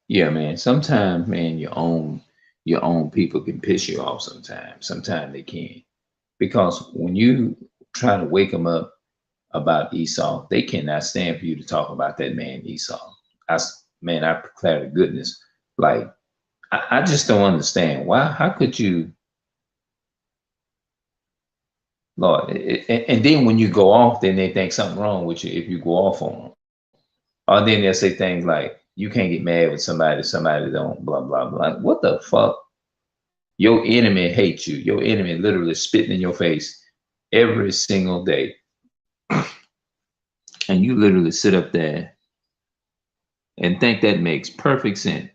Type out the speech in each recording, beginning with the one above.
Yeah, man. Sometimes, man, your own people can piss you off. Sometimes, sometimes they can, because when you try to wake them up about Esau, they cannot stand for you to talk about that man Esau. Man, I declare to goodness, like I just don't understand why. How could you, Lord? And then when you go off, then they think something wrong with you if you go off on them. Or then they'll say things like, "You can't get mad with somebody. Somebody don't blah blah blah." Like, what the fuck? Your enemy hates you. Your enemy literally spitting in your face every single day, and you literally sit up there and think that makes perfect sense.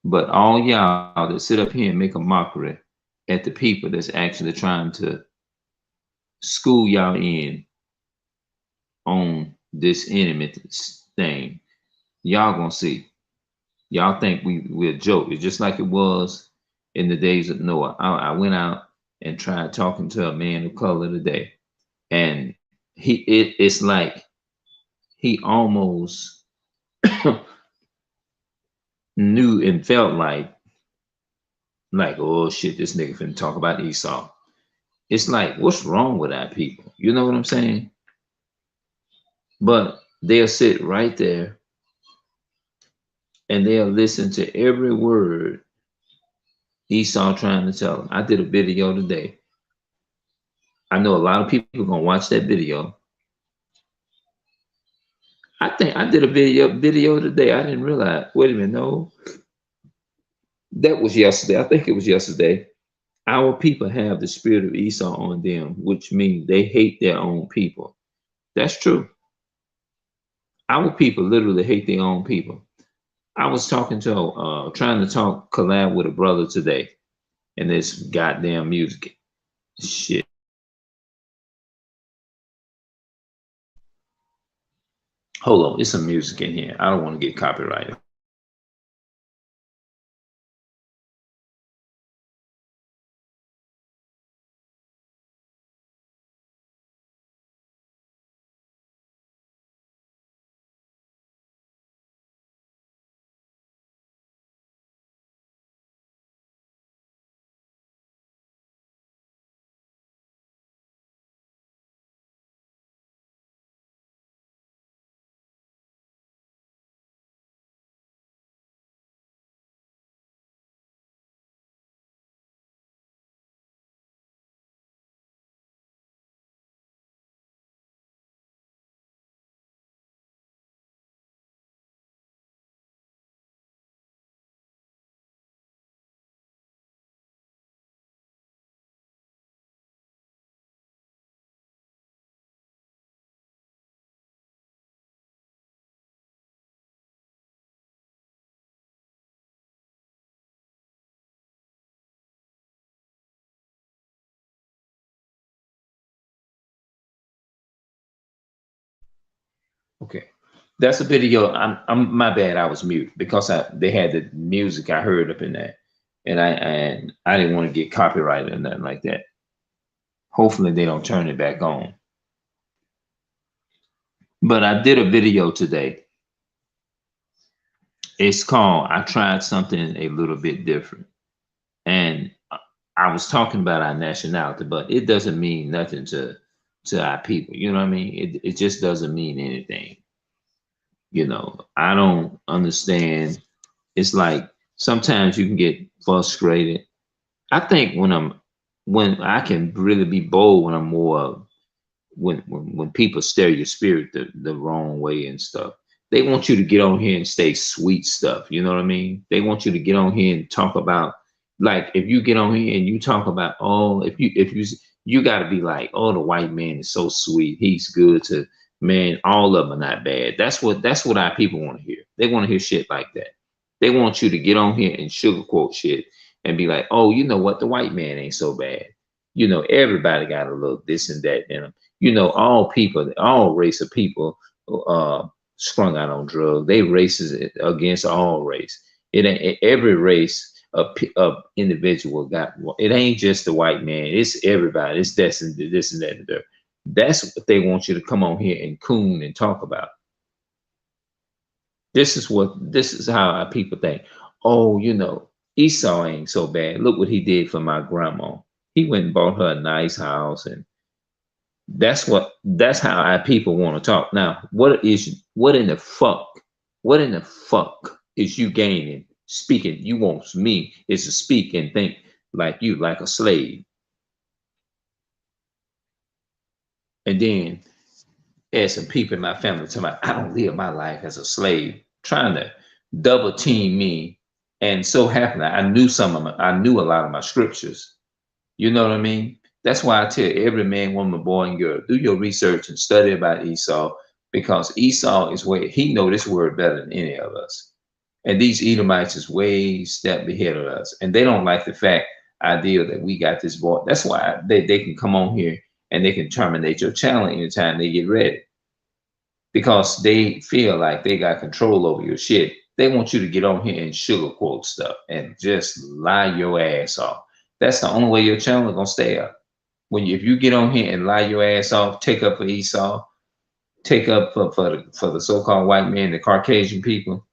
But all y'all that sit up here and make a mockery at the people that's actually trying to school y'all in on this enemy thing, y'all gonna see. Y'all think we're a joke. It's just like it was in the days of Noah. I went out and tried talking to a man of color today, and it's like he almost knew and felt like, oh shit, this nigga finna talk about Esau. It's like, what's wrong with our people? You know what I'm saying? But they'll sit right there and they'll listen to every word Esau trying to tell them. I did a video today. I know a lot of people gonna watch that video. I think I did a video today. I didn't realize. Wait a minute, no, that was yesterday. I think it was yesterday. Our people have the spirit of Esau on them, which means they hate their own people. That's true. Our people literally hate their own people. I was talking to, trying to collab with a brother today, and this goddamn music shit. Hold on, it's some music in here. I don't want to get copyrighted. Okay, that's a video. I'm my bad. I was mute because they had the music I heard up in there, and I didn't want to get copyrighted or nothing like that. Hopefully they don't turn it back on. But I did a video today. It's called "I Tried Something a Little Bit Different," and I was talking about our nationality, but it doesn't mean nothing to our people. You know what I mean? It just doesn't mean anything. I don't understand. It's like sometimes you can get frustrated. I think when I can really be bold when I'm more when people stare your spirit the wrong way and stuff. They want you to get on here and say sweet stuff. You know what I mean? They want you to get on here and talk about, like, if you get on here and you talk about, oh, if you got to be like, oh, the white man is so sweet, he's good to, man, all of them are not bad. That's what our people want to hear. They want to hear shit like that. They want you to get on here and sugarcoat shit and be like, oh, you know what, the white man ain't so bad. Everybody got a little this and that in them. All people, all race of people, uh, sprung out on drugs. They races against all race. It ain't every race of individual got. It ain't just the white man. It's everybody. It's this and that and there. That's what they want you to come on here and coon and talk about. This is how our people think. Oh, Esau ain't so bad. Look what he did for my grandma. He went and bought her a nice house, and that's how our people want to talk. Now, what in the fuck is you gaining speaking? You want me is to speak and think like you, like a slave. And then as some people in my family tell me, I don't live my life as a slave, trying to double team me. And so happened I knew a lot of my scriptures. You know what I mean? That's why I tell every man, woman, boy, and girl, do your research and study about Esau, because Esau is way he know this word better than any of us. And these Edomites is way step ahead of us. And they don't like the fact idea that we got this boy. That's why they can come on here and they can terminate your channel anytime they get ready. Because they feel like they got control over your shit. They want you to get on here and sugarcoat stuff and just lie your ass off. That's the only way your channel is gonna stay up. If you get on here and lie your ass off, take up for Esau, take up for the so-called white men, the Caucasian people,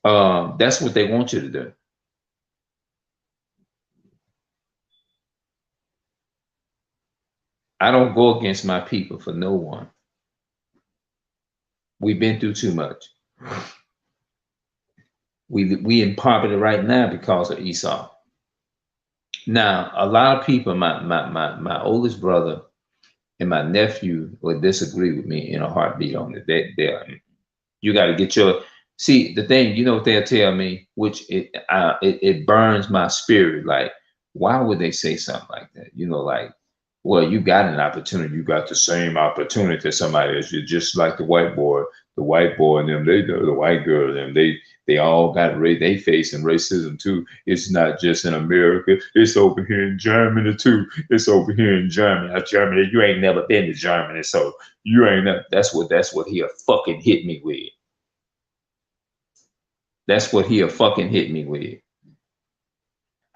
that's what they want you to do. I don't go against my people for no one. We've been through too much. We in poverty right now because of Esau. Now, a lot of people, my oldest brother and my nephew would disagree with me in a heartbeat on it. You got to get your see the thing. You know what they'll tell me, which it burns my spirit. Like, why would they say something like that? Like, well, you got an opportunity. You got the same opportunity as somebody else. You're just like the white boy. The white boy and them, the white girl and them, they all got they facing racism too. It's not just in America. It's over here in Germany too. It's over here in Germany. Now, Germany, you ain't never been to Germany, so you ain't never. That's what he'll fucking hit me with. That's what he'll fucking hit me with.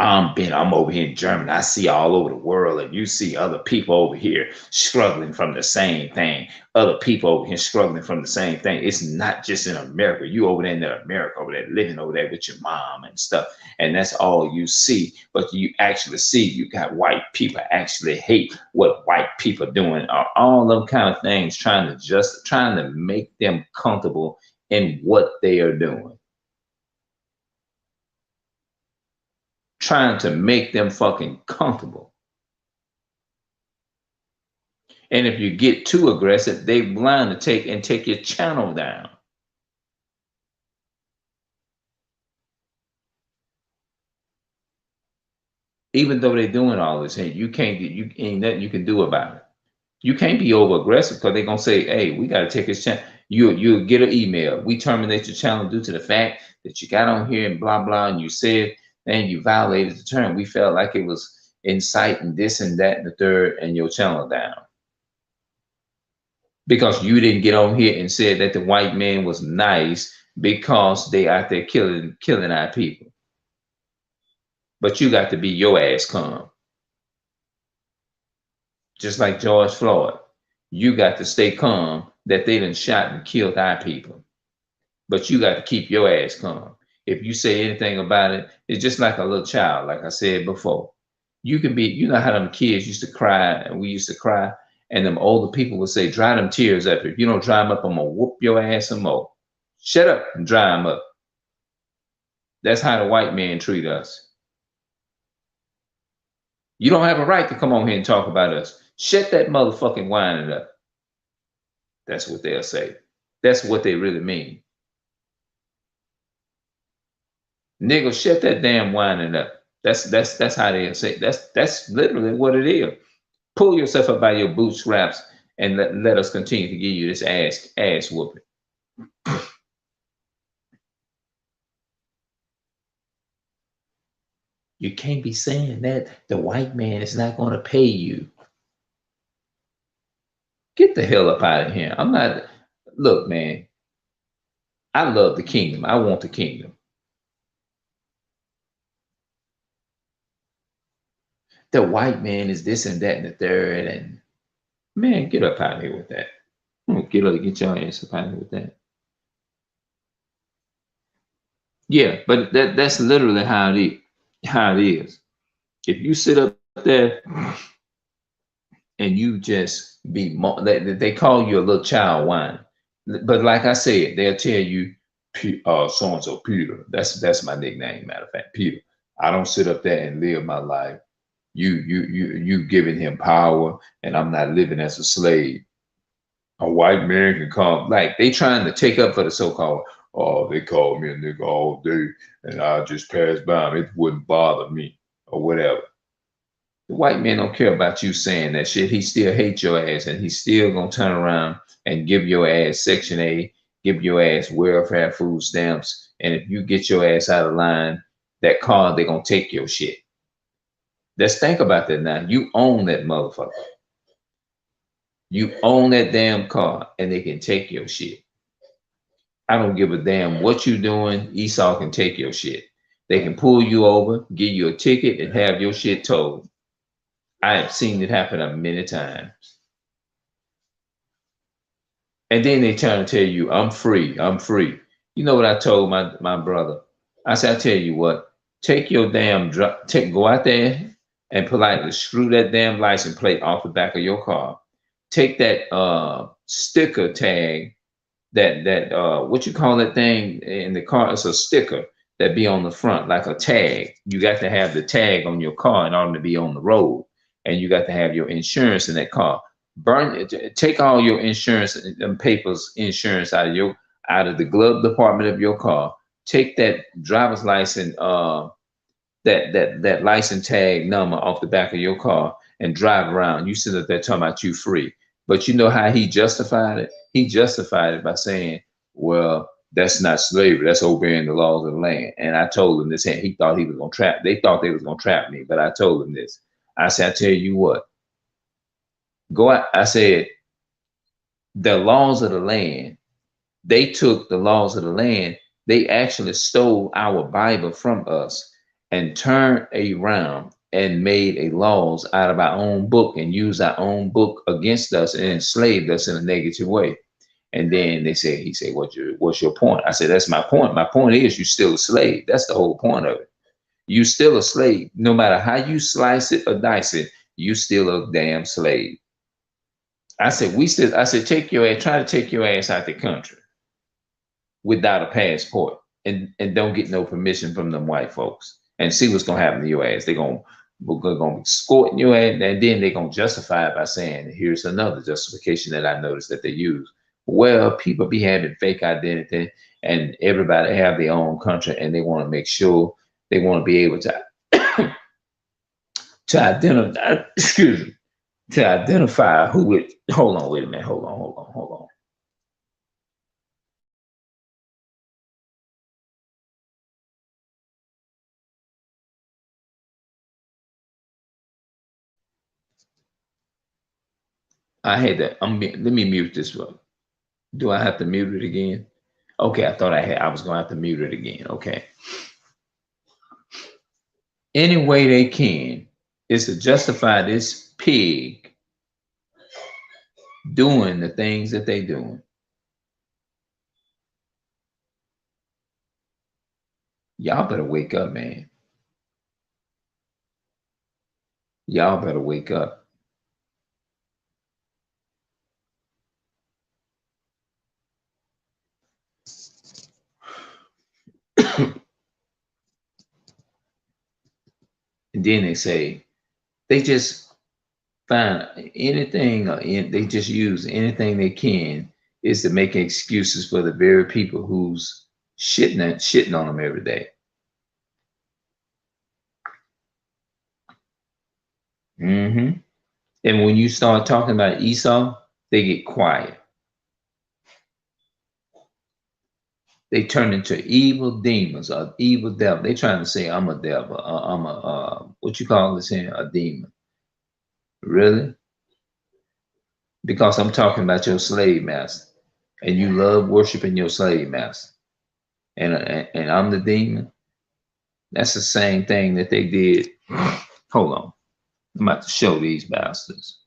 I'm over here in Germany. I see all over the world, and you see other people over here struggling from the same thing. Other people over here struggling from the same thing. It's not just in America. You over there in America, over there living over there with your mom and stuff, and that's all you see. But you actually see you got white people actually hate what white people are doing. All them kind of things, trying to make them comfortable in what they are doing. Trying to make them fucking comfortable. And if you get too aggressive, they blind to take your channel down. Even though they're doing all this, hey, you ain't nothing you can do about it. You can't be over aggressive because they're gonna say, hey, we gotta take his channel. You get an email. We terminate your channel due to the fact that you got on here and blah blah, and you said and you violated the term. We felt like it was inciting this and that and the third, and your channel down. Because you didn't get on here and said that the white man was nice because they out there killing our people. But you got to be your ass calm. Just like George Floyd. You got to stay calm that they done shot and killed our people. But you got to keep your ass calm. If you say anything about it, it's just like a little child, like I said before. You know how them kids used to cry, and we used to cry, and them older people would say, dry them tears up. If you don't dry them up, I'm gonna whoop your ass some more. Shut up and dry them up. That's how the white man treat us. You don't have a right to come on here and talk about us. Shut that motherfucking whining up. That's what they'll say. That's what they really mean. Nigga, shut that damn whining up. That's how they'll say. That's literally what it is. Pull yourself up by your bootstraps and let us continue to give you this ass whooping. You can't be saying that the white man is not going to pay you. Get the hell up out of here. I'm not. Look, man. I love the kingdom. I want the kingdom. The white man is this and that and the third. And man, get up out of here with that. Get your ass up out of here with that. Yeah, but that's literally how it is. If you sit up there and you just they call you a little child whine. But like I said, they'll tell you, so and so Peter. That's my nickname. Matter of fact, Peter. I don't sit up there and live my life. You giving him power, and I'm not living as a slave. A white man can come, like they trying to take up for the so-called. Oh, they called me a nigga all day, and I just passed by him. It wouldn't bother me or whatever. The white man don't care about you saying that shit. He still hates your ass, and he's still gonna turn around and give your ass Section A, give your ass welfare food stamps, and if you get your ass out of line, that car they gonna take your shit. Let's think about that now. You own that motherfucker. You own that damn car, and they can take your shit. I don't give a damn what you doing. Esau can take your shit. They can pull you over, give you a ticket, and have your shit towed. I have seen it happen a many times. And then they trying to tell you, I'm free, I'm free. You know what I told my brother? I said, I tell you what, take your damn go out there and politely screw that damn license plate off the back of your car. Take that sticker tag, that what you call that thing in the car? It's a sticker that be on the front, like a tag. You got to have the tag on your car in order to be on the road, and you got to have your insurance in that car. Burn it, take all your insurance and papers, insurance out of the glove compartment of your car. Take that driver's license, that license tag number off the back of your car and drive around. You sit up there talking about you free. But you know how he justified it? He justified it by saying, well, that's not slavery, that's obeying the laws of the land. And I told him this, and he thought he was gonna trap. They thought they was gonna trap me, but I told him this. I said, I tell you what, go out. I said, the laws of the land, they took the laws of the land, they actually stole our Bible from us and turned around and made a laws out of our own book and used our own book against us and enslaved us in a negative way. And then he said, what's your point? I said, that's my point. My point is you still a slave. That's the whole point of it. You still a slave. No matter how you slice it or dice it, you still a damn slave. I said, try to take your ass out the country without a passport and don't get no permission from them white folks and see what's gonna happen to your ass. We're gonna be escorting your ass, and then they're gonna justify it by saying, here's another justification that I noticed that they use. Well, people be having fake identity and everybody have their own country and they want to make sure they want to be able to identify excuse me, to identify who it hold on, wait a minute, hold on. I had that. Let me mute this one. Do I have to mute it again? Okay, I thought I was gonna have to mute it again. Okay. Any way they can is to justify this pig doing the things that they doing. Y'all better wake up, man. Y'all better wake up. And then they say they just find anything, they just use anything they can is to make excuses for the very people who's shitting on them every day. Mm-hmm. And when you start talking about Esau, they get quiet. They turn into evil demons or evil devil. They trying to say I'm a devil. I'm a what you call this here? A demon. Really? Because I'm talking about your slave master, and you love worshiping your slave master, and I'm the demon. That's the same thing that they did. Hold on, I'm about to show these bastards.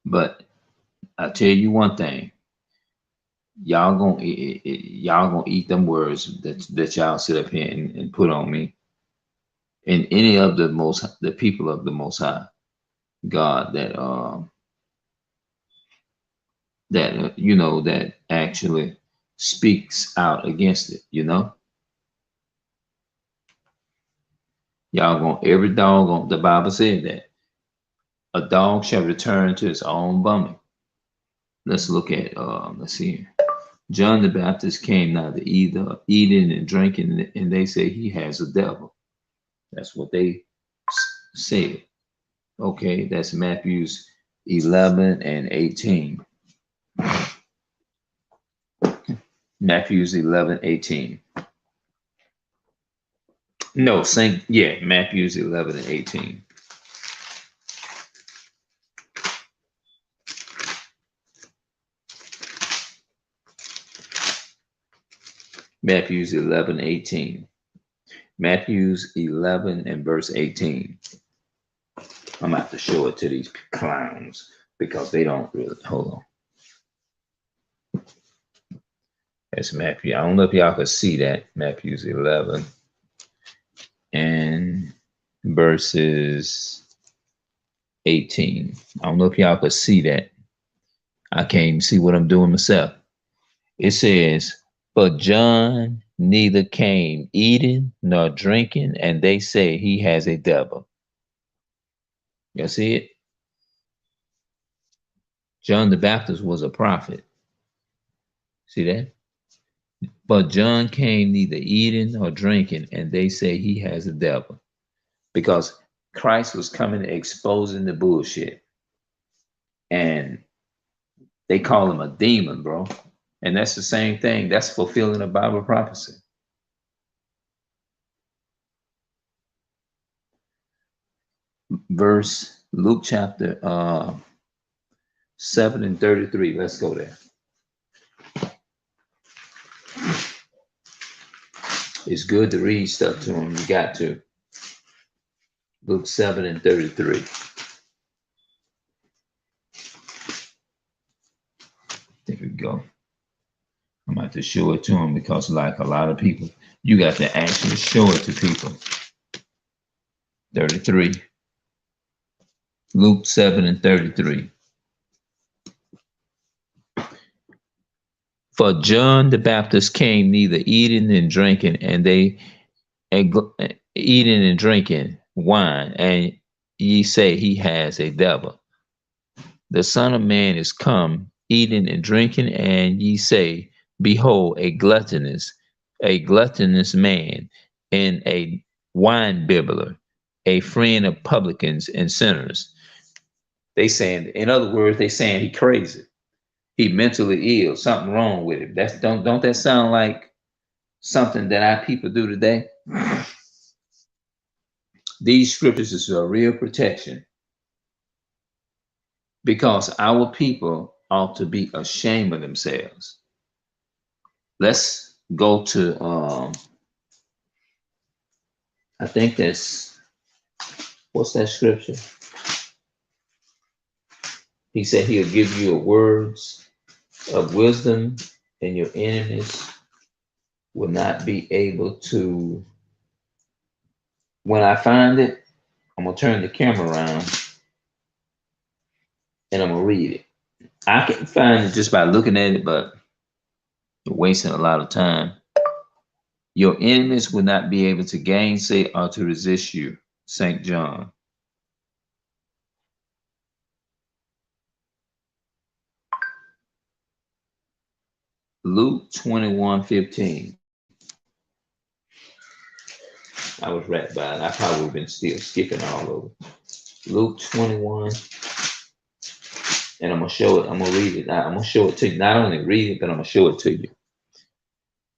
But I tell you one thing: y'all gonna eat them words that y'all sit up here and put on me and any of the people of the Most High God that that actually speaks out against it. Y'all gonna every dog on the Bible said that a dog shall return to its own vomit. Let's look at let's see here. John the Baptist came neither either eating and drinking, and they say he has a devil. That's what they said. Okay, that's Matthew's 11 and 18. Matthew's 11:18. No, Matthew's 11 and 18. Matthew's 11:18. Matthew's 11 and verse 18. I'm gonna have to show it to these clowns because they don't really. Hold on. That's Matthew. I don't know if y'all can see that. Matthew's 11 and verses 18. I don't know if y'all could see that. I can't even see what I'm doing myself. It says, but John neither came eating nor drinking, and they say he has a devil. You see it? John the Baptist was a prophet. See that? But John came neither eating nor drinking, and they say he has a devil. Because Christ was coming exposing the bullshit. And they call him a demon, bro. And that's the same thing. That's fulfilling a Bible prophecy. Verse Luke chapter 7 and 33. Let's go there. It's good to read stuff to them. You got to. Luke 7 and 33. There we go. I'm about to show it to them because, like a lot of people, you got to actually show it to people. 33. Luke 7 and 33. For John the Baptist came neither eating and drinking, and they eating and drinking wine, and ye say he has a devil. The Son of Man is come eating and drinking, and ye say, behold, a gluttonous man, and a wine bibbler, a friend of publicans and sinners. They saying, in other words, they saying he crazy. He mentally ill, something wrong with him. Don't that sound like something that our people do today? These scriptures is a real protection because our people ought to be ashamed of themselves. Let's go to I think that's what's that scripture? He said he'll give you words of wisdom, and your enemies will not be able to. When I find it, I'm gonna turn the camera around and I'm gonna read it. I can find it just by looking at it, but you're wasting a lot of time. Your enemies will not be able to gainsay or to resist you. St. John. Luke 21:15. I was right by it. I probably would have been still skipping all over. Luke 21. And I'm gonna show it. I'm gonna read it. I'm gonna show it to you. Not only read it, but I'm gonna show it to you.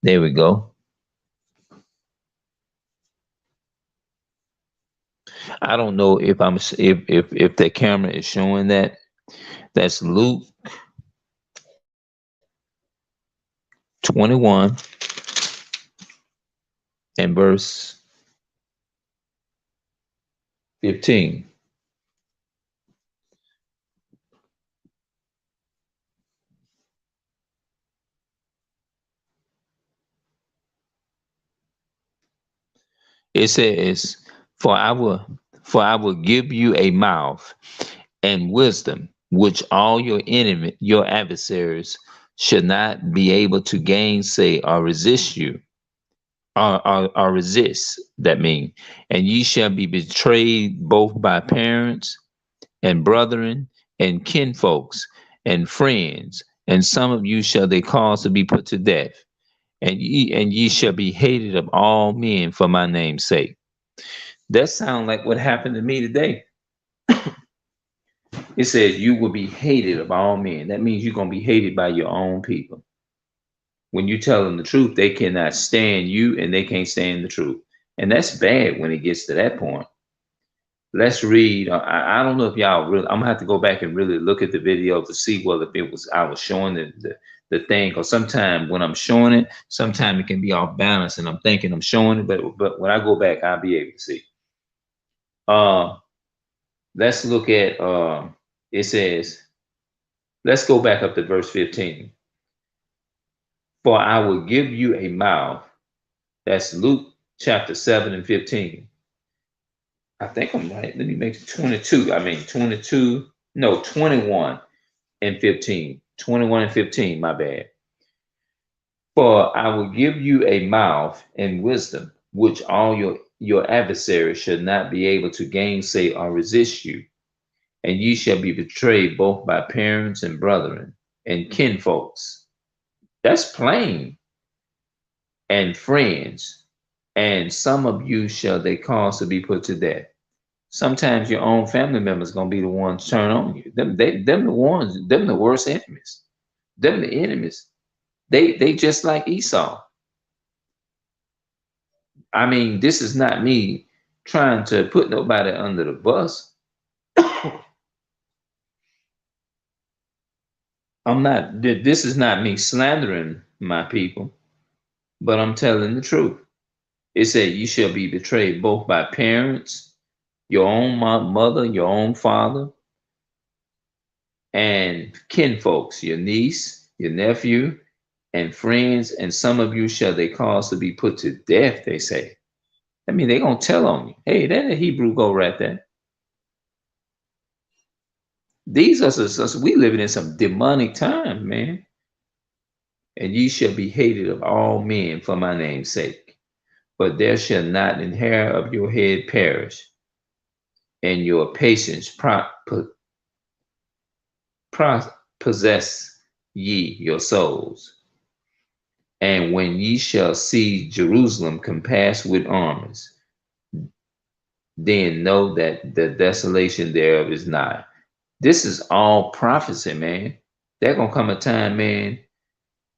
There we go. I don't know if if the camera is showing that. That's Luke 21 and verse 15. It says, "For I will, for I will give you a mouth and wisdom, which all your adversaries should not be able to gainsay or resist you, or resist." That mean, "And ye shall be betrayed both by parents and brethren and kinfolks and friends, and some of you shall they cause to be put to death, and ye shall be hated of all men for my name's sake." That sounds like what happened to me today. It says you will be hated of all men. That means you're gonna be hated by your own people. When you tell them the truth, they cannot stand you and they can't stand the truth. And that's bad when it gets to that point. Let's read. I don't know if y'all really. I'm gonna have to go back and really look at the video to see whether it was I was showing the thing. Because sometimes when I'm showing it, sometimes it can be off balance, and I'm thinking I'm showing it, but when I go back, I'll be able to see. Uh, let's look at. It says, let's go back up to verse 15. "For I will give you a mouth." That's Luke chapter 7 and 15. I think I'm right. Let me make it 22. I mean 22. No, 21 and 15. 21 and 15, my bad. "For I will give you a mouth and wisdom, which all your adversaries should not be able to gainsay or resist you. And ye shall be betrayed both by parents and brethren and kinfolks." That's plain. "And friends, and some of you shall they cause to be put to death." Sometimes your own family members gonna be the ones turn on you. Them the ones, them the worst enemies. Them the enemies. They just like Esau. I mean, this is not me trying to put nobody under the bus. I'm not. This is not me slandering my people, but I'm telling the truth. It said, "You shall be betrayed both by parents, your own mother, your own father, and kinfolks, your niece, your nephew, and friends, and some of you shall they cause to be put to death," they say. I mean, they're going to tell on you. Hey, that a Hebrew go right there. These are, we living in some demonic time, man. "And ye shall be hated of all men for my name's sake. But there shall not an hair of your head perish, and your patience possess ye your souls. And when ye shall see Jerusalem compassed with armies, then know that the desolation thereof is nigh." This is all prophecy, man. There gonna come a time, man.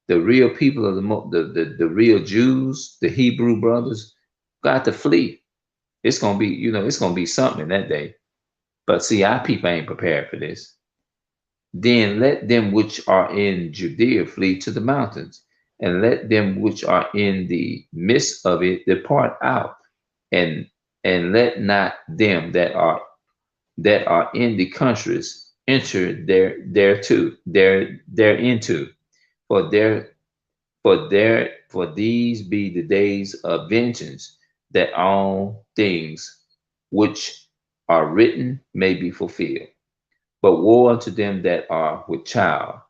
The real people of the real Jews, the Hebrew brothers, got to flee. It's gonna be, it's gonna be something in that day. But see, our people ain't prepared for this. "Then let them which are in Judea flee to the mountains, and let them which are in the midst of it depart out, and let not them that are in the countries enter thereinto. For these be the days of vengeance, that all things which are written may be fulfilled. But woe unto them that are with child,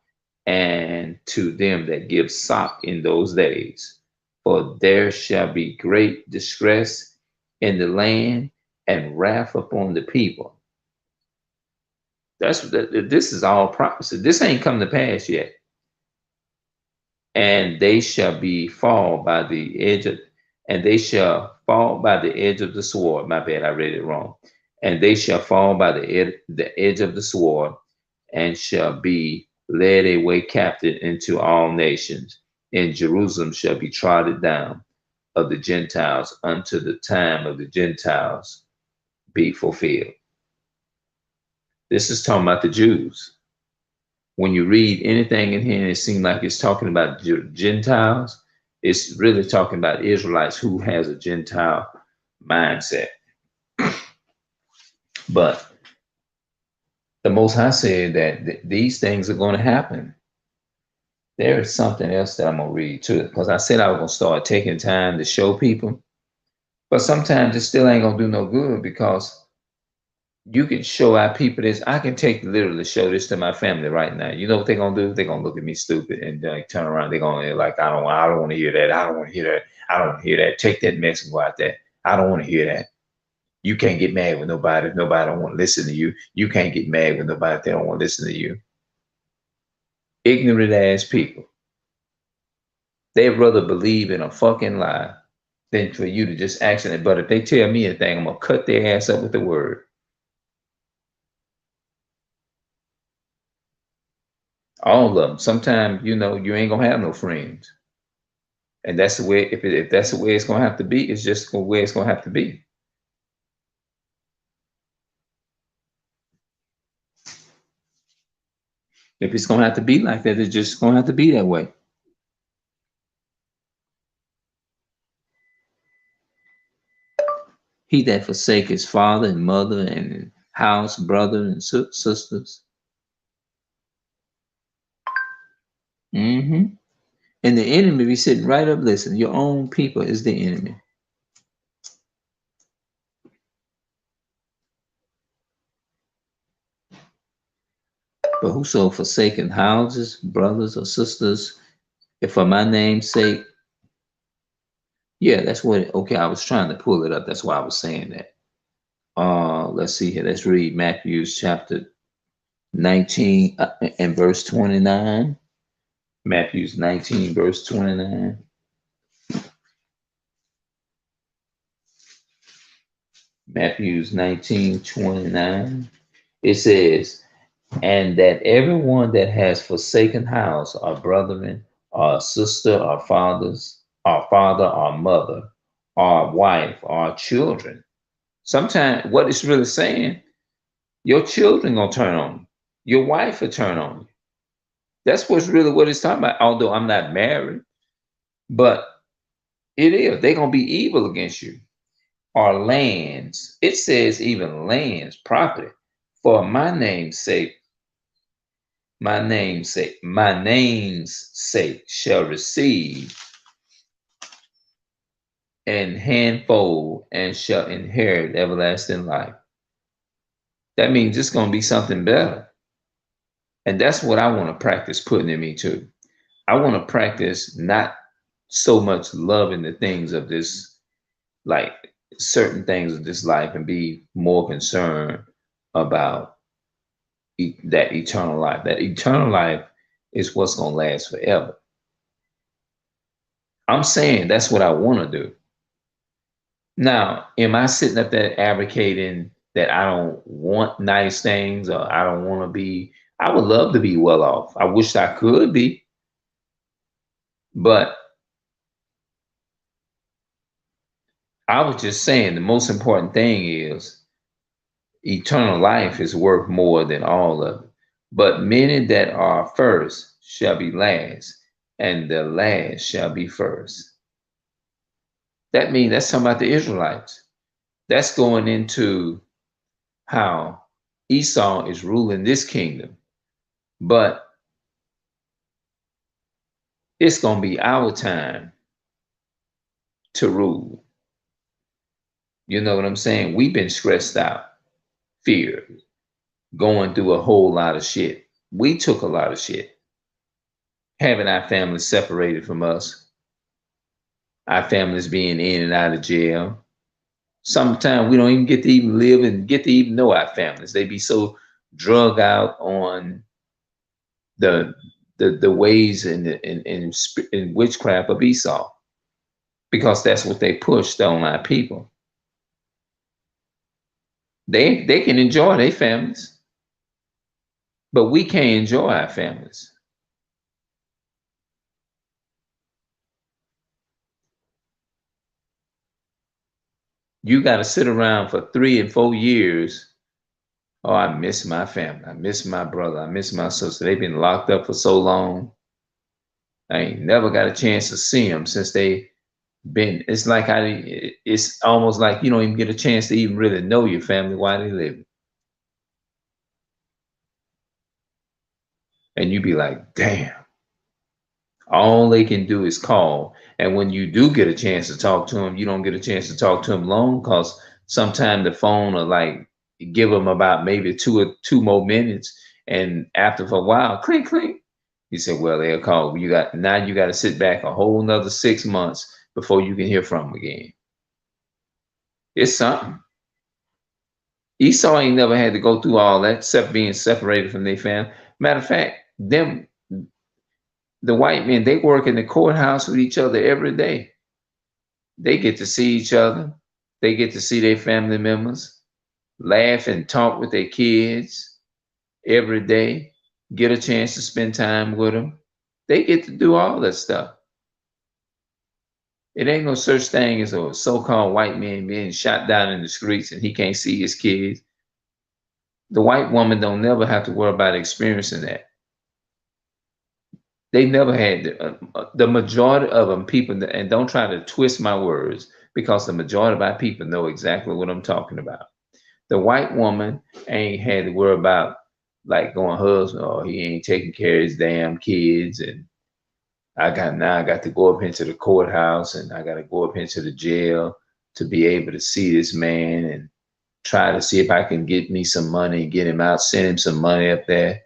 and to them that give suck in those days. For there shall be great distress in the land, and wrath upon the people." This is all prophecy. This ain't come to pass yet. "And they shall be fall by the edge of, and they shall fall by the edge of the sword." My bad, I read it wrong. "And they shall fall by the edge of the sword, and shall be led away captive into all nations. And Jerusalem shall be trodden down of the Gentiles unto the time of the Gentiles be fulfilled." This is talking about the Jews. When you read anything in here, it seems like it's talking about Gentiles. It's really talking about Israelites who has a Gentile mindset. But the Most High said that these things are going to happen. There is something else that I'm going to read too, because I said I was going to start taking time to show people. But sometimes it still ain't gonna do no good because you can show our people this. I can take literally show this to my family right now. You know what they're gonna do? They're gonna look at me stupid and like turn around. They're gonna like, I don't want to hear that. I don't want to hear that. I don't want to hear that. Take that mess and go out there. I don't want to hear that. You can't get mad with nobody if nobody don't want to listen to you. You can't get mad with nobody if they don't want to listen to you. Ignorant ass people. They'd rather believe in a fucking lie than for you to just action it. But if they tell me anything, I'm gonna cut their ass up with the word. All of them. Sometimes, you know, you ain't gonna have no friends. And that's the way, if that's the way it's gonna have to be, it's just the way it's gonna have to be. If it's gonna have to be like that, it's just gonna have to be that way. He that forsake his father and mother and house, brother and sisters. Mm-hmm. And the enemy be sitting right up listening. Your own people is the enemy. But whoso forsaken houses, brothers or sisters, if for my name's sake, yeah, that's what. Okay, I was trying to pull it up. That's why I was saying that. Let's see here. Let's read Matthew's chapter 19 and verse 29. Matthew's 19, verse 29. Matthew's 19:29. It says, and that everyone that has forsaken house or brethren or sister or fathers or father or mother or wife or children. Sometimes what it's really saying, your children gonna turn on you. Your wife will turn on you. That's what's really what it's talking about. Although I'm not married, but it is. They're gonna be evil against you. Or lands. It says even lands, property. For my name's sake, my name's sake shall receive an handful and shall inherit everlasting life. That means it's going to be something better. And that's what I want to practice putting in me too. I want to practice not so much loving the things of this, like certain things of this life, and be more concerned about that eternal life. That eternal life is what's going to last forever. I'm saying that's what I want to do. Now, am I sitting up there advocating that I don't want nice things or I don't want to be? I would love to be well off. I wish I could be, but I was just saying the most important thing is eternal life is worth more than all of it. But many that are first shall be last, and the last shall be first. That means that's talking about the Israelites. That's going into how Esau is ruling this kingdom. But it's going to be our time to rule. You know what I'm saying? We've been stressed out, feared, going through a whole lot of shit. We took a lot of shit, having our families separated from us, our families being in and out of jail. Sometimes we don't even get to even live and get to even know our families. They be so drug out on the the ways and witchcraft of Esau, because that's what they pushed on our people. They can enjoy their families, but we can't enjoy our families. You got to sit around for 3 and 4 years. Oh, I miss my family. I miss my brother. I miss my sister. They've been locked up for so long. I ain't never got a chance to see them since they been. It's like it's almost like you don't even get a chance to even really know your family while they live. And you be like, damn, All they can do is call. And when you do get a chance to talk to them, you don't get a chance to talk to them long because sometimes the phone will like give them about maybe two more minutes. And after for a while, clink, clink. He said, well, they'll call. You got to sit back a whole nother 6 months before you can hear from them again. It's something. Esau ain't never had to go through all that, except being separated from their family. Matter of fact, the white men, they work in the courthouse with each other every day. They get to see each other. They get to see their family members, laugh and talk with their kids every day, get a chance to spend time with them. They get to do all that stuff. It ain't no such thing as a so-called white man being shot down in the streets and he can't see his kids. The white woman don't never have to worry about experiencing that. They never had the majority of them people, and don't try to twist my words because the majority of our people know exactly what I'm talking about. The white woman ain't had to worry about like going husband or he ain't taking care of his damn kids and I got to go up into the courthouse and I got to go up into the jail to be able to see this man and try to see if I can get me some money and get him out, send him some money up there.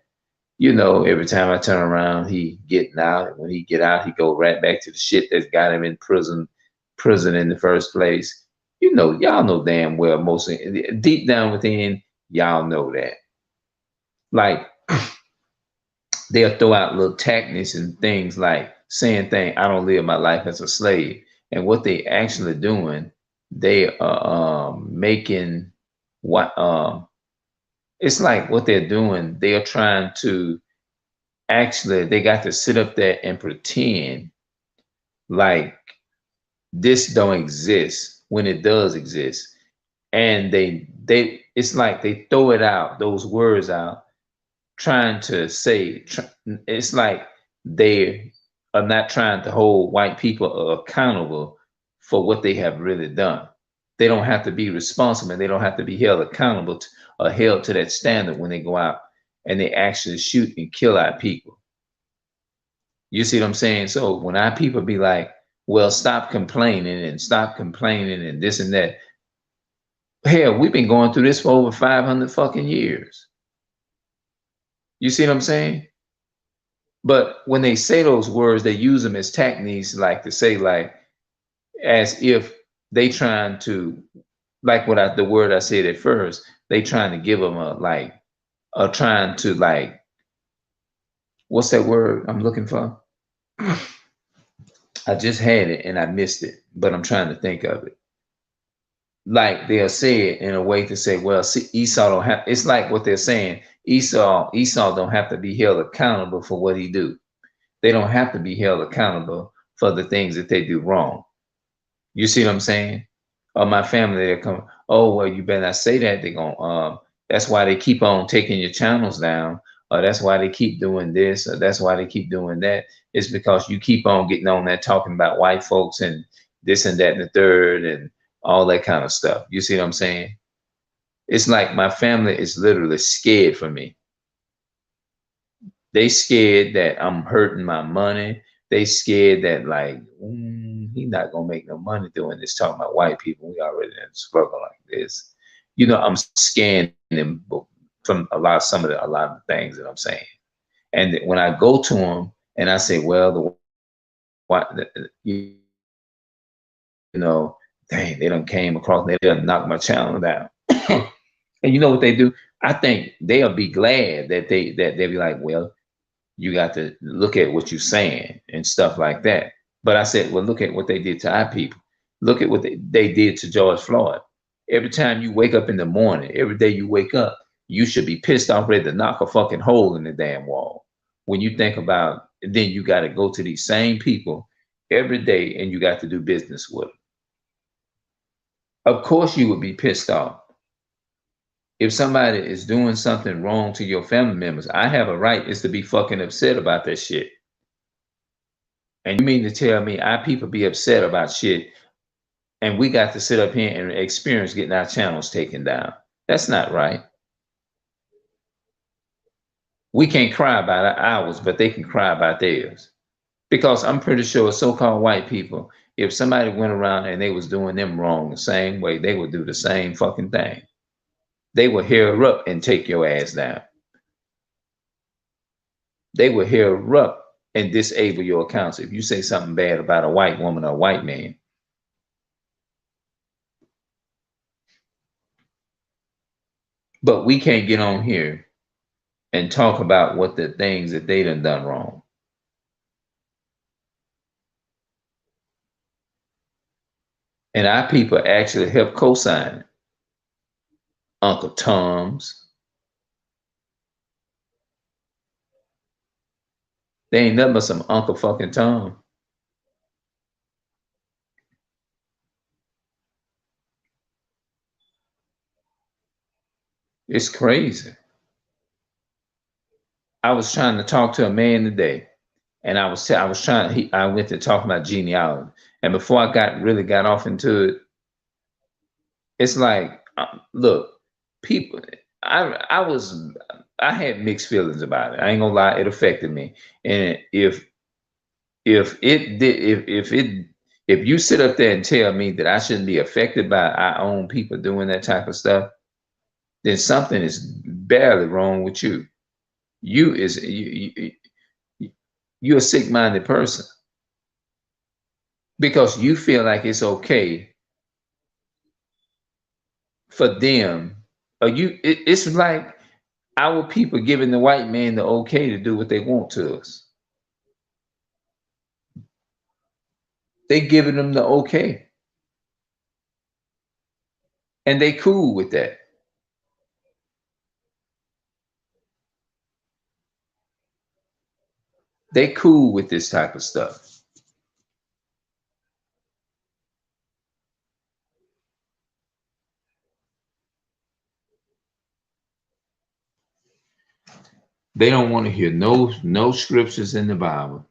You know, every time I turn around, he getting out. And when he get out, he go right back to the shit that's got him in prison in the first place. You know, y'all know damn well deep down within, y'all know that. Like they'll throw out little tactics and things like saying things, I don't live my life as a slave. And what they actually doing, they are making what it's like what they're doing, they are trying to actually, they got to sit up there and pretend like this don't exist when it does exist. And it's like they throw it out, those words out, trying to say, it's like they are not trying to hold white people accountable for what they have really done. They don't have to be responsible. They don't have to be held accountable or held to that standard when they go out and they actually shoot and kill our people. You see what I'm saying? So when our people be like, well, stop complaining and this and that. Hell, we've been going through this for over 500 fucking years. You see what I'm saying? But when they say those words, they use them as techniques, like to say, like, as if they trying to, like the word I said at first, they trying to give them trying to like, what's that word I'm looking for? I just had it and I missed it, but I'm trying to think of it. Like they'll say it in a way to say, well, see, Esau don't have, it's like what they're saying. Esau don't have to be held accountable for what he do. They don't have to be held accountable for the things that they do wrong. You see what I'm saying? Or my family, they'll come, oh, well, you better not say that. They're going, that's why they keep on taking your channels down. Or that's why they keep doing this. Or that's why they keep doing that. It's because you keep on getting on that talking about white folks and this and that and the third and all that kind of stuff. You see what I'm saying? It's like my family is literally scared for me. They scared that I'm hurting my money. They scared that like, he's not gonna make no money doing this, talking about white people. We already in a struggle like this. You know, I'm scaring them from a lot of the things that I'm saying. And when I go to them and I say, well, you know, dang, they done came across, they done knocked my channel down. And you know what they do? I think they'll be glad that they'll be like, well, you got to look at what you're saying and stuff like that. But I said, well, look at what they did to our people. Look at what they did to George Floyd. Every time you wake up in the morning, every day you wake up, you should be pissed off, ready to knock a fucking hole in the damn wall. When you think about, then you got to go to these same people every day and you got to do business with them. Of course you would be pissed off. If somebody is doing something wrong to your family members, I have a right is to be fucking upset about that shit. And you mean to tell me our people be upset about shit and we got to sit up here and experience getting our channels taken down? That's not right. We can't cry about ours, but they can cry about theirs. Because I'm pretty sure so-called white people, if somebody went around and they was doing them wrong the same way, they would do the same fucking thing. They will hair up and take your ass down. They will hair up and disable your accounts if you say something bad about a white woman or a white man. But we can't get on here and talk about what the things that they done wrong. And our people actually help co-sign it. Uncle Tom's. They ain't nothing but some Uncle fucking Tom. It's crazy. I was trying to talk to a man today, and I went to talk about genealogy, and before I really got off into it, it's like, look, people, I had mixed feelings about it. I ain't gonna lie, it affected me, and if you sit up there and tell me that I shouldn't be affected by our own people doing that type of stuff, then something is barely wrong with you. You're a sick-minded person because you feel like it's okay for them, or it's like our people giving the white man the okay to do what they want to us. They giving them the okay, and they cool with that. They cool with this type of stuff. They don't want to hear no scriptures in the Bible.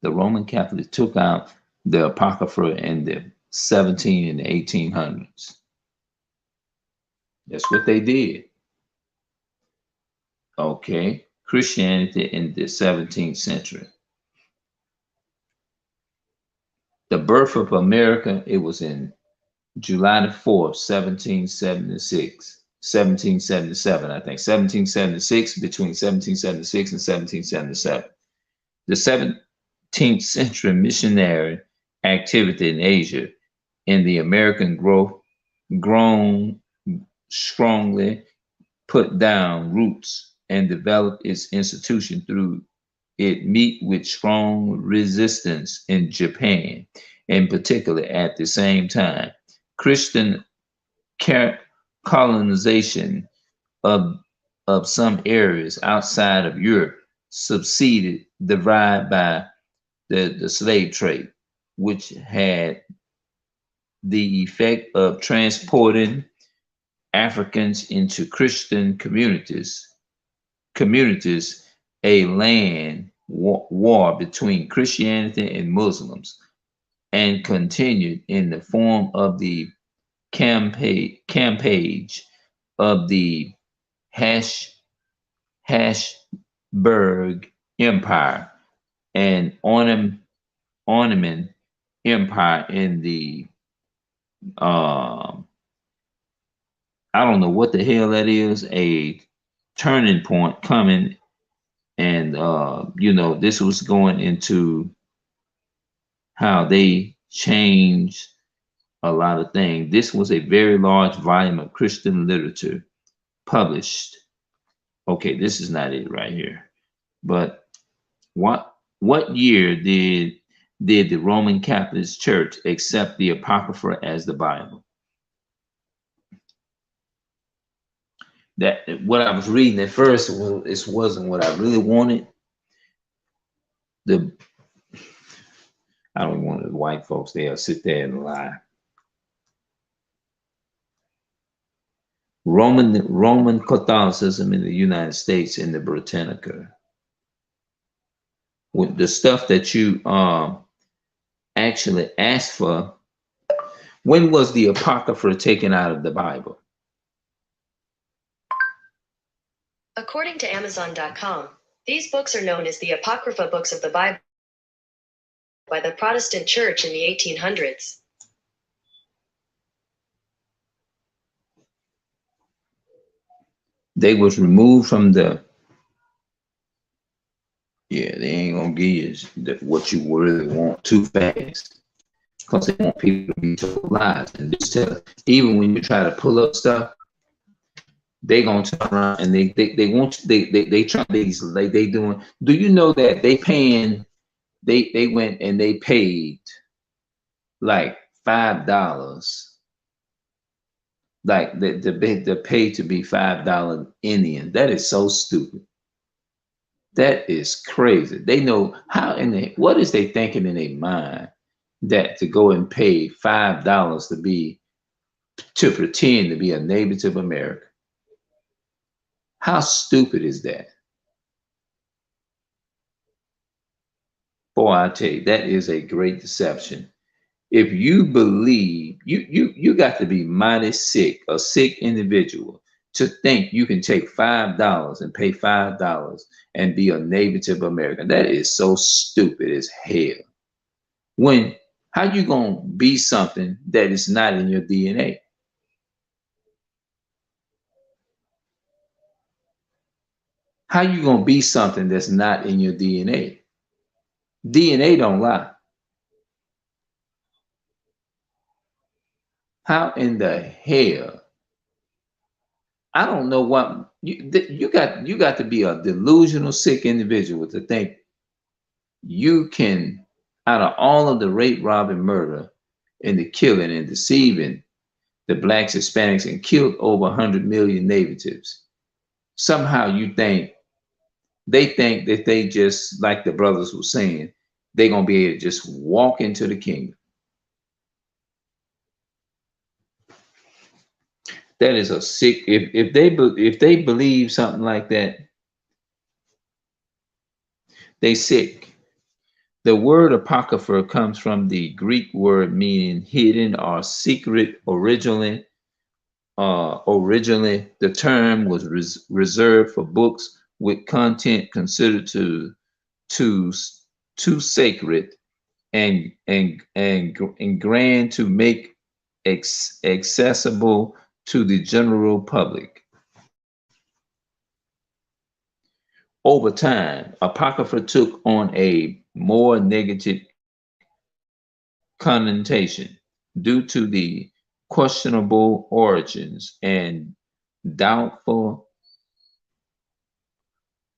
The Roman Catholics took out the Apocrypha in the 17 and the 1800s. That's what they did. Okay. Christianity in the 17th century. The birth of America, it was in July the 4th, 1776. 1777, I think. 1776, between 1776 and 1777. The 17th century missionary activity in Asia in the American grown strongly put down roots and developed its institution through it meet with strong resistance in Japan, in particular at the same time. Christian colonization of some areas outside of Europe succeeded derived by the slave trade, which had the effect of transporting Africans into Christian communities, a land war between Christianity and Muslims, and continued in the form of the campaign of the Hashsburg Empire and Ottoman Empire in the I don't know what the hell that is, a turning point coming, and this was going into how they changed a lot of things. This was a very large volume of Christian literature published. Okay, this is not it right here. But what year did the Roman Catholic Church accept the Apocrypha as the Bible? That what I was reading at first, it wasn't what I really wanted. I don't want the white folks, they'll sit there and lie. Roman Catholicism in the United States in the Britannica. With the stuff that you actually asked for. When was the Apocrypha taken out of the Bible? According to Amazon.com, these books are known as the Apocrypha books of the Bible by the Protestant Church in the 1800s. They was removed from the. Yeah, they ain't gonna give you what you really want too fast, because they want people to be told lies and just tell. Even when you try to pull up stuff, they gonna turn around and they want they try these like they doing. Do you know that they paying? They went and they paid like $5, like the pay to be $5 Indian. That is so stupid. That is crazy. They know how in the what is they thinking in their mind that to go and pay $5 to pretend to be a Native American. How stupid is that? Boy, I tell you, that is a great deception. If you believe you got to be mighty sick, a sick individual, to think you can take $5 and pay $5 and be a Native American. That is so stupid as hell. When how you gonna be something that is not in your DNA? How you gonna be something that's not in your DNA? DNA don't lie. How in the hell? I don't know what you got to be a delusional sick individual to think you can, out of all of the rape, robbing, murder, and the killing and deceiving the blacks, Hispanics, and killed over 100 million natives. Somehow you think they think that they just, like the brothers were saying, they're gonna be able to just walk into the kingdom. That is a sick. If they believe something like that, they sick. The word apocrypha comes from the Greek word meaning hidden or secret. Originally, the term was reserved for books with content considered too sacred and grand to make accessible to the general public. Over time, Apocrypha took on a more negative connotation due to the questionable origins and doubtful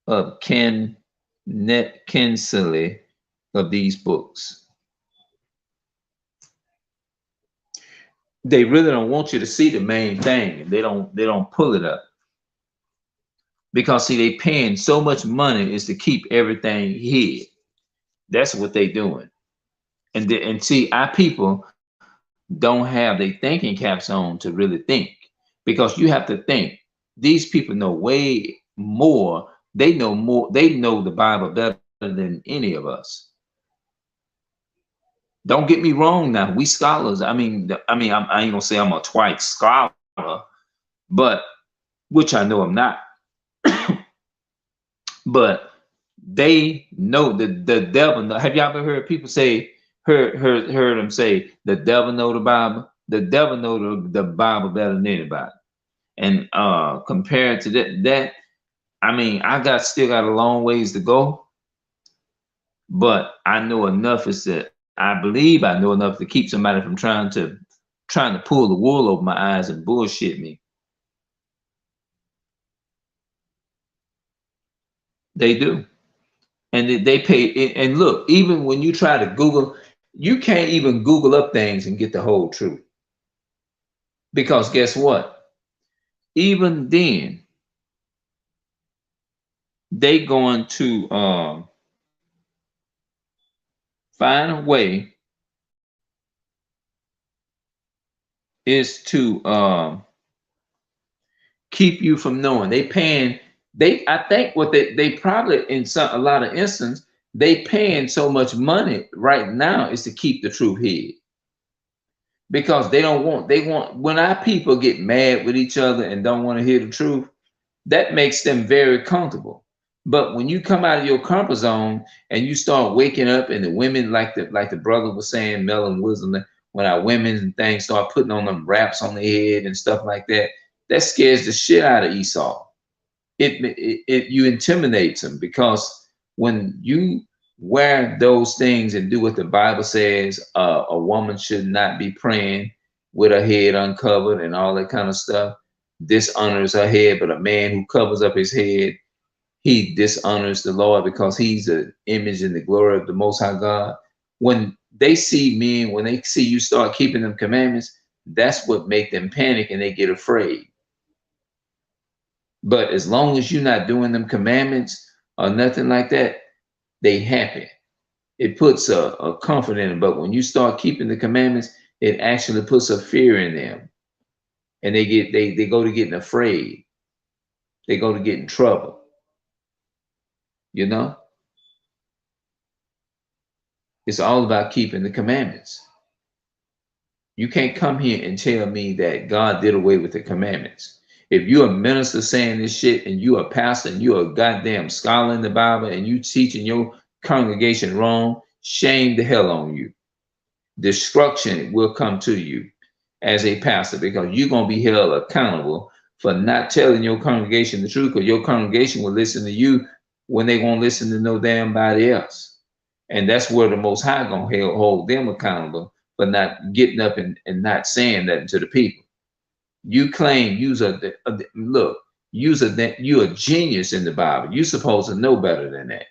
of cancellation of these books. They really don't want you to see the main thing, and they don't pull it up. Because see, they paying so much money is to keep everything hid. That's what they doing. And see, our people don't have their thinking caps on to really think. Because you have to think, these people know way more. They know more, they know the Bible better than any of us. Don't get me wrong now, we scholars, I ain't gonna say I'm a white scholar, but which I know I'm not. But they know the devil know. Have y'all ever heard people say, heard them say, the devil know the Bible? The devil know the Bible better than anybody. And compared to that, I still got a long ways to go, but I know enough is that I believe I know enough to keep somebody from trying to pull the wool over my eyes and bullshit me. They do. And they pay. And look, even when you try to Google, you can't even Google up things and get the whole truth. Because guess what? Even then, they going to find a way is to keep you from knowing. They paying. I think what they probably in a lot of instances they paying so much money right now is to keep the truth hid. Because they want, when our people get mad with each other and don't want to hear the truth, that makes them very comfortable. But when you come out of your comfort zone and you start waking up, and the women, like the brother was saying, Melon Wisdom, when our women and things start putting on them wraps on their head and stuff like that, that scares the shit out of Esau. It you intimidates them, because when you wear those things and do what the Bible says, a woman should not be praying with her head uncovered and all that kind of stuff. Dishonors her head, but a man who covers up his head, he dishonors the Lord, because he's an image and the glory of the Most High God. When they see men, when they see you start keeping them commandments, that's what make them panic and they get afraid. But as long as you're not doing them commandments or nothing like that, they happy. It puts a comfort in them. But when you start keeping the commandments, it actually puts a fear in them, and they go to getting afraid. They go to get in trouble. You know, it's all about keeping the commandments. You can't come here and tell me that God did away with the commandments. If you're a minister saying this shit, and you're a pastor and you're a goddamn scholar in the Bible, and you teaching your congregation wrong, shame the hell on you. Destruction will come to you as a pastor, because you're going to be held accountable for not telling your congregation the truth, because your congregation will listen to you when they won't listen to no damn body else. And that's where the Most High going to hold them accountable for not getting up and not saying that to the people. You claim you're a genius in the Bible. You're supposed to know better than that.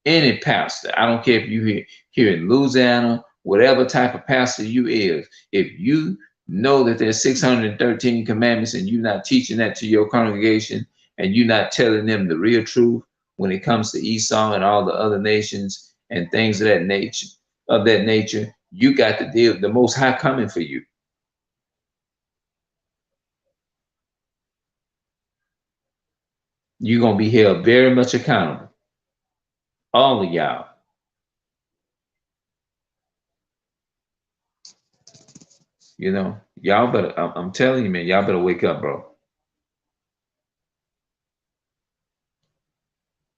Any pastor, I don't care if you here in Louisiana, whatever type of pastor you is, if you know that there's 613 commandments and you're not teaching that to your congregation, and you're not telling them the real truth when it comes to Esau and all the other nations and things of that nature, you got to deal with the Most High coming for you. You're going to be held very much accountable. All of y'all. You know, y'all better, I'm telling you, man, y'all better wake up, bro.